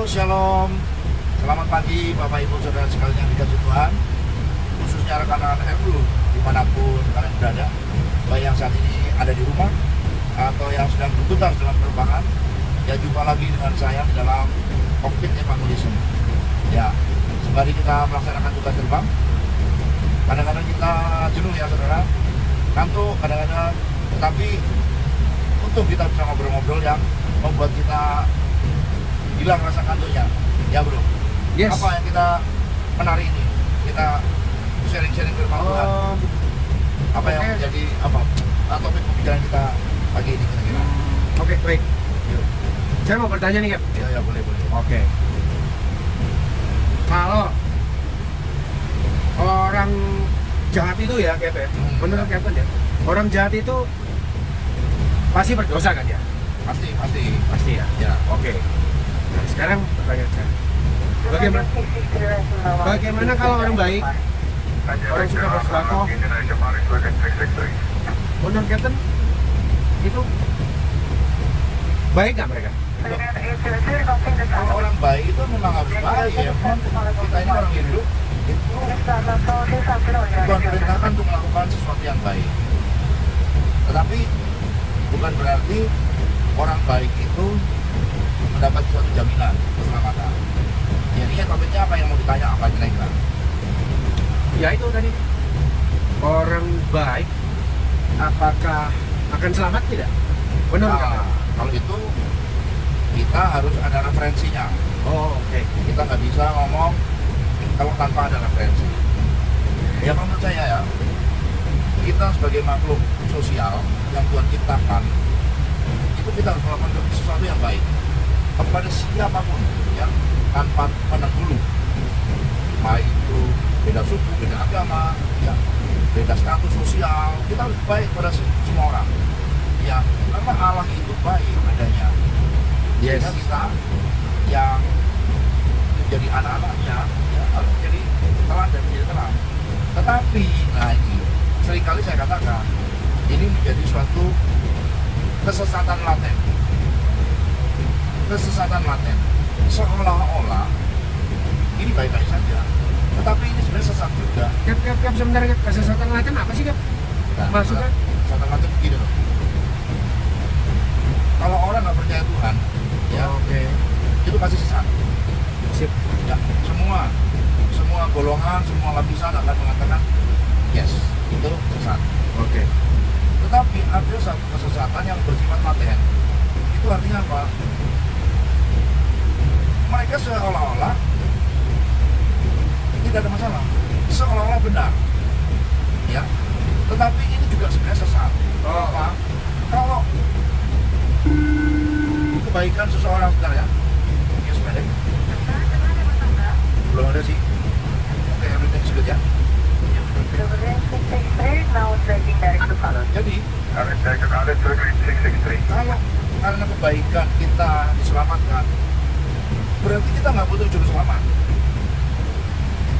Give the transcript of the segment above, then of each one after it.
Shalom. Selamat pagi Bapak Ibu Saudara sekalian yang dikasih Tuhan, khususnya rekan-rekan RU dimanapun kalian berada, baik yang saat ini ada di rumah atau yang sedang bertugas dalam penerbangan. Ya, jumpa lagi dengan saya di dalam kokpit evangelism. Ya, sembari kita melaksanakan tugas terbang, kadang-kadang kita jenuh ya saudara, ngantuk kadang-kadang, tetapi untuk kita bisa ngobrol-ngobrol yang membuat kita hilang rasa kantuknya. Ya bro, yes. Apa yang kita menarik ini? Kita sharing-sharing firman Tuhan. Apa yang menjadi topik pembicaraan kita pagi ini kira-kira? Oke, baik. Yuk. Saya mau bertanya nih, Cap. Ya boleh. Oke. Kalau orang jahat itu ya, Cap ya, menurut Captain ya, orang jahat itu pasti berdosa kan ya? Pasti ya. Ya. Oke. Nah, sekarang pertanyaan saya, bagaimana kalau orang baik, orang suka bersedekah, menurut Captain itu baik nggak mereka? Kalau orang baik itu memang harus baik ya. Kita ini orang hidup itu Tuhan perintahkan untuk melakukan sesuatu yang baik. Tetapi bukan berarti orang baik itu mendapat suatu jaminan keselamatan. Jadi ya topiknya apa yang mau ditanya apa kira-kira? Ya itu tadi, orang baik apakah akan selamat tidak? Menurut Captain? Kalau itu kita harus ada referensinya. Oh, oke. Kita nggak bisa ngomong kalau tanpa ada referensi. Ya menurut saya ya, kita sebagai makhluk sosial yang Tuhan ciptakan, itu kita harus melakukan sesuatu yang baik kepada siapapun ya, tanpa pandang bulu. Baik itu beda suku, beda agama, ya, beda status sosial, kita harus baik pada semua orang. Ya, karena Allah itu baik adanya. Yes. Sehingga kita yang menjadi anak-anaknya ya, harus menjadi terang dan menjadi terang. Tetapi, nah ini seringkali saya katakan ini menjadi suatu kesesatan laten. Seolah-olah ini baik-baik saja, tetapi ini sebenarnya sesat juga. Cap, sebentar, Cap. Kesesatan laten apa sih, Cap? Nah, Maksudnya? kesesatan laten begini loh. Kalau orang nggak percaya Tuhan, ya, Oke. itu pasti sesat. Sip. Ya, semua golongan, semua lapisan akan mengatakan yes, itu sesat. Oke. Tetapi ada satu kesesatan yang bersifat laten. Itu artinya apa? Mereka seolah-olah tidak ada masalah, seolah-olah benar, ya. Tetapi ini juga sebenarnya sesat. Apa? Kalau kebaikan seseorang sebentar ya, yes, pendek. Belum ada sih. Oke, everything is good ya. Jadi kalau karena kebaikan kita diselamatkan, berarti kita nggak butuh juru selamat.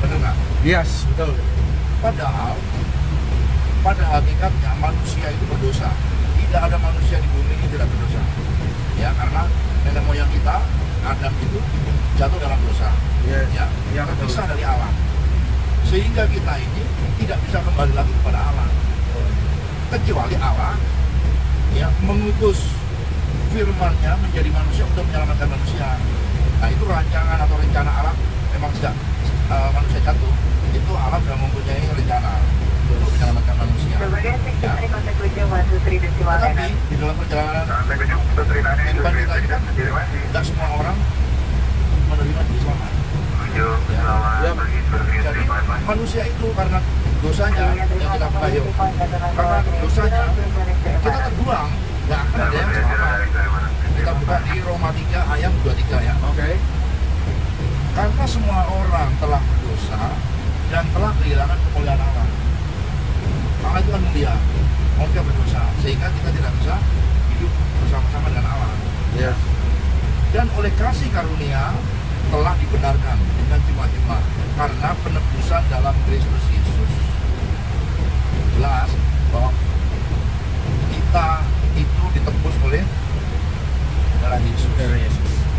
Benar nggak? Yes, betul. Padahal pada hakikatnya manusia itu berdosa. Tidak ada manusia di bumi ini tidak berdosa. Ya, karena nenek moyang kita Adam itu jatuh dalam dosa. Yes. Ya, yang terpisah dari Allah. Sehingga kita ini tidak bisa kembali lagi kepada Allah. Kecuali Allah ya mengutus firman-Nya menjadi manusia untuk menyelamatkan manusia. Nah, itu rancangan atau rencana Allah memang sejak manusia jatuh. Itu Allah sudah mempunyai rencana untuk menyelamatkan manusia. Ya. Tetapi di dalam perjalanan kehidupan kita ini kan tidak semua orang menerima juru selamat. Ya. Jadi manusia itu karena dosanya yang kita pelayu, karena dosanya kita terbuang, nggak akan ada yang selamat. Kita buka di Roma 3 ayat 23 ya. Oke. Karena semua orang telah berdosa dan telah kehilangan kemuliaan Allah. Allah itu kan mulia, manusia berdosa, sehingga kita tidak bisa hidup bersama-sama dengan Allah. Yes. Dan oleh kasih karunia telah dibenarkan dengan cuma-cuma karena penebusan dalam Kristus Yesus. Jelas bahwa kita itu ditebus oleh darah Yesus.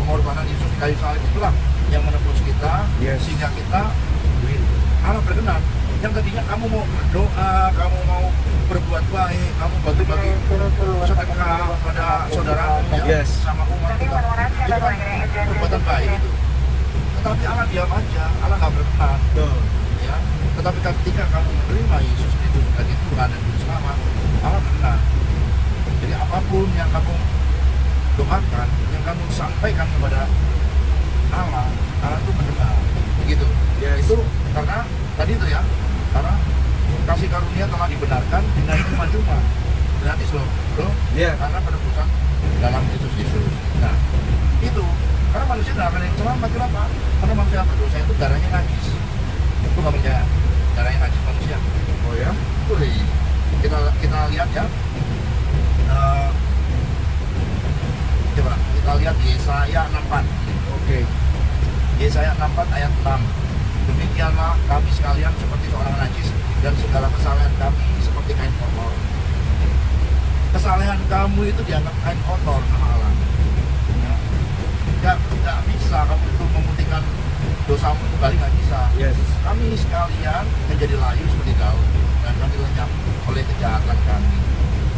pengorbanan Yesus di kayu salib itulah yang menebus kita, sehingga kita Allah berkenan. Yang tadinya kamu mau berdoa, kamu mau berbuat baik, kamu bagi-bagi sedekah pada saudara, sama umat kita, itu kan perbuatan baik itu. Tetapi Allah diam aja, Allah nggak berkenan. Ya. Tetapi ketika kamu menerima Yesus itu sebagai Tuhan dan Juru Selamat, Allah berkenan. Jadi apapun yang kamu doakan, yang kamu sampaikan kepada Allah, Allah itu mendengar. Begitu. Itu karena tadi itu ya, karena kasih karunia telah dibenarkan dengan cuma-cuma, gratis loh, bro. Karena penebusan dalam Yesus. Nah, itu karena manusia tidak akan yang selamat. Kenapa? Karena manusia berdosa itu darahnya najis. Itu nggak percaya? Darahnya najis manusia. Oh ya? Kita lihat ya. Coba kita lihat di Yesaya 64. Yesaya 64 ayat 6. Demikianlah kami sekalian seperti seorang najis, dan segala kesalahan kami seperti kain kotor. Kesalahan kamu itu dianggap kain kotor sama Allah. Tidak bisa kamu itu memutihkan dosamu kembali, nggak bisa. Kami sekalian menjadi layu seperti daun, dan kami lenyap oleh kejahatan kami.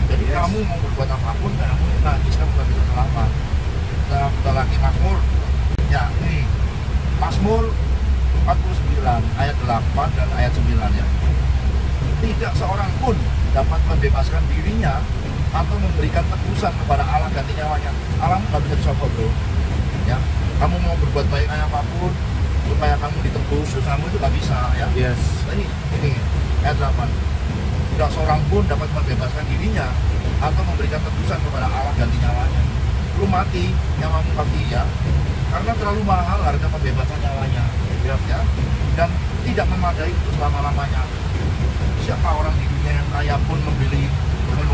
Jadi kamu mau berbuat apapun, kamu najis, kamu nggak bisa selamat. Kita lagi Mazmur. Ya, ini Mazmur 49 ayat 8 dan ayat 9 ya. Tidak seorang pun dapat membebaskan dirinya atau memberikan tebusan kepada Allah ganti nyawanya. Allah nggak bisa disogok, bro. Ya, kamu mau berbuat baik kayak apapun supaya kamu ditebus dosamu itu nggak bisa ya. Ini ayat 8. Tidak seorang pun dapat membebaskan dirinya atau memberikan tebusan kepada Allah ganti nyawanya. Lu mati, nyawamu pasti ya, karena terlalu mahal harga pembebasan nyawanya. Ya, dan tidak memadai untuk selama-lamanya. Siapa orang di dunia yang kaya pun membeli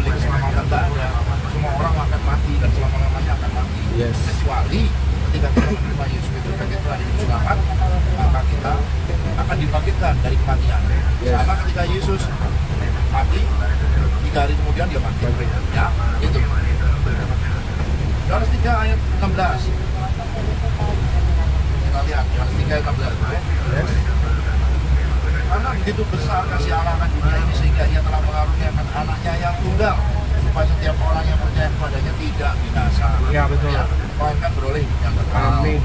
keselamatan? Tak ada. Semua orang akan mati dan selama-lamanya akan mati. Kecuali ketika kita menerima Yesus itu sebagai Tuhan dan Juru Selamat, maka kita akan dibangkitkan dari kematian. Sama ketika Yesus mati, 3 hari kemudian dia mati. Ya, itu. Yohanes 3 ayat 16. Kita lihat Yohanes 3 ayat 16. Karena begitu besar kasih Allah akan dunia ini, sehingga ia telah mengaruniakan anaknya yang tunggal, supaya setiap orang yang percaya kepadanya tidak binasa, melainkan beroleh hidup yang kekal. Amin.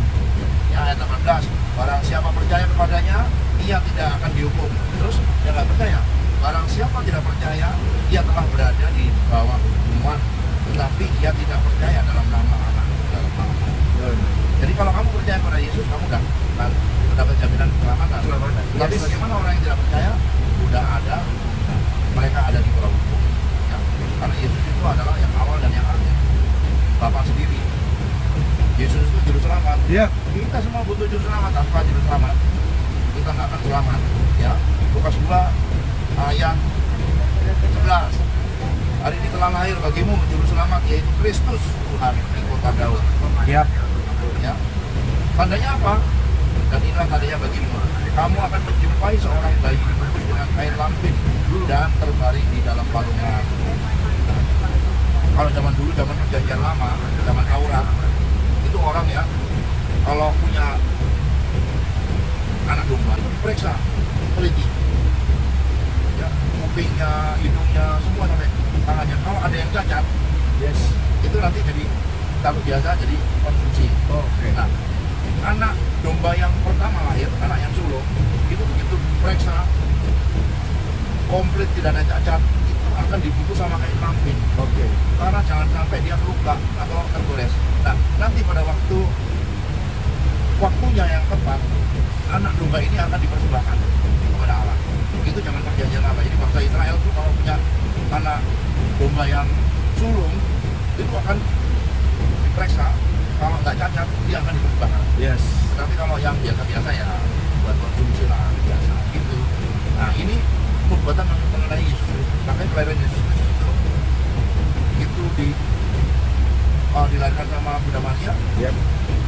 Ya, ayat 18. Barang siapa percaya kepadanya, ia tidak akan dihukum. Terus yang nggak percaya, barang siapa tidak percaya, ia telah berada di bawah hukuman, tetapi ia tidak percaya dalam nama anak, dalam nama. Jadi kalau kamu percaya kepada Yesus, kamu udah mendapat jaminan keselamatan. Tapi bagaimana orang yang tidak percaya? Udah ada, mereka ada di bawah hukum. Ya. Karena Yesus itu adalah yang awal dan yang akhir. Bapa sendiri. Yesus itu juru selamat. Kita semua butuh juru selamat. Tanpa juru selamat, kita nggak akan selamat. Ya. Lukas 2 ayat 11. Hari ini telah lahir bagimu juru selamat, yaitu Kristus Tuhan di kota Daud. Ya. Tandanya apa? Dan inilah tandanya bagimu. Kamu akan menjumpai seorang bayi dibungkus dengan kain lampin dan terbaring di dalam palungan. Kalau zaman dulu, zaman perjanjian lama, zaman Taurat, itu orang ya, kalau punya anak domba itu diperiksa, teliti. Ya, kupingnya, hidungnya, semua sampai tangannya. Kalau ada yang cacat, itu nanti jadi kalau biasa jadi konsumsi. Nah, anak domba yang pertama lahir, anak yang sulung, itu begitu periksa komplit tidak ada cacat, itu akan dibungkus sama kain lampin. Karena jangan sampai dia terluka atau tergores. Nah, nanti pada waktunya yang tepat, anak domba ini akan dipersembahkan kepada Allah. Itu jangan perjanjian lama. Jadi bangsa Israel itu kalau punya anak domba yang sulung, itu akan diperiksa. Kalau nggak cacat, dia akan dipersembahkan. Tapi kalau yang biasa-biasa ya buat konsumsi lah, biasa gitu. Nah, ini perbuatan mengenai Yesus. Makanya kelahiran Yesus itu dilahirkan sama Bunda Maria.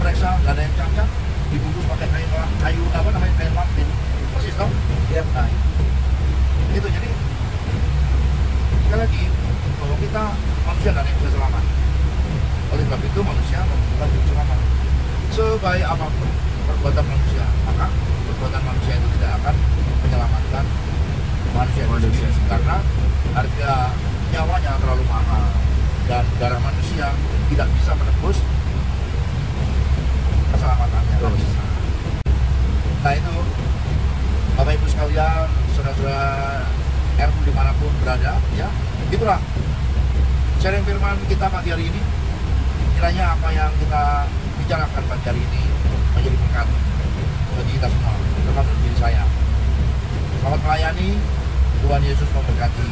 Periksa, nggak ada yang cacat, dibungkus pakai kain lampin. Persis tau? Nah, itu jadi sekali lagi bahwa kita manusia nggak ada yang bisa selamat. Oleh sebab itu manusia membutuhkan juru selamat. sebaik apapun perbuatan manusia, maka perbuatan manusia itu tidak akan menyelamatkan manusia itu sendiri. Karena harga nyawanya terlalu mahal dan darah manusia tidak bisa menebus keselamatannya. Nah itu Bapak Ibu sekalian, saudara-saudara RU dimanapun berada, ya itulah sharing firman kita pagi hari ini. Kiranya apa yang kita bicarakan pagi hari ini menjadi berkat bagi kita semua, termasuk diri saya. Selamat melayani, Tuhan Yesus memberkati.